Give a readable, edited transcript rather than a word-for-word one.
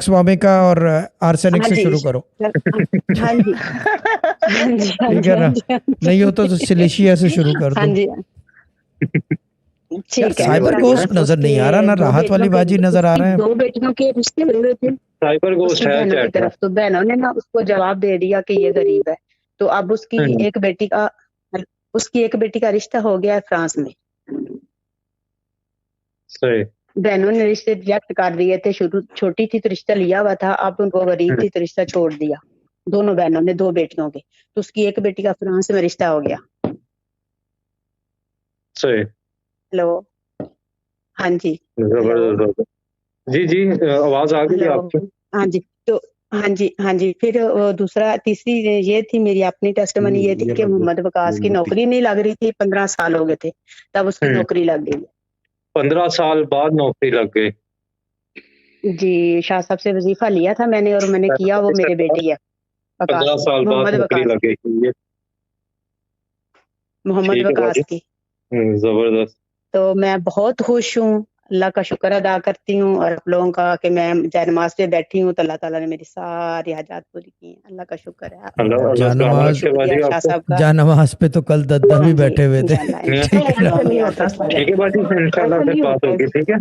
स्वामिका और आर्सेनिक हाँ से जी शुरू करो, हाँ जी हाँ जी हाँ ठीक जी है ना? हाँ जी नहीं हो तो सिलेशिया से शुरू कर हाँ दो। जी यार ठीक है। साइबर तो गोस्ट नजर नहीं आ रहा, ना उसके दो राहत वाली बेटियों बाजी के नजर आ रहे हैं। दो बेटियों के रिश्ते हुए थे साइबर गोस्ट उसकी है बहनों क्या? की तरफ, तो बहनों ने ना उसको जवाब दे दिया कि ये गरीब है। तो अब उसकी एक बेटी का रिश्ता हो गया है फ्रांस में। सही। बहनों ने रिश्ते रिजेक्ट कर दिए थे, शुरू छोटी थी तो रिश्ता लिया हुआ था, अब उनको गरीब थी तो रिश्ता छोड़ दिया दोनों बहनों ने, दो बेटियों के। तो उसकी एक बेटी का फ्रांस में रिश्ता हो गया। सही। हेलो हाँ जी जबरदस्त। जी जी, आवाज आ गई आपकी। हाँ जी। तो हाँ जी फिर दूसरा तीसरी ये थी मेरी अपनी टेस्टमनी ये थी कि मोहम्मद वकास की नौकरी नहीं लग रही थी, 15 साल हो गए थे, तब उसकी नौकरी लग गई। 15 साल बाद नौकरी लग गई। जी, शाह साहब से वजीफा लिया था मैंने और मैंने किया, वो मेरे बेटी है 15 साल बाद मोहम्मद नौकरी वकास लग गई। मोहम्मद ठीक है वकास बाजी। की। जबरदस्त। तो मैं बहुत खुश हूँ, अल्लाह का शुक्र अदा करती हूँ और आप लोगों का कि मैं नमाज पे बैठी हूँ तो अल्लाह ताला ने मेरी सारी हाजात पूरी की हैं। अल्लाह का शुक्र है। जानमाज पे तो कल दद्दा भी बैठे हुए थे। इंशाल्लाह ठीक है बाजी, इंशाल्लाह फिर बात होगी। ठीक है।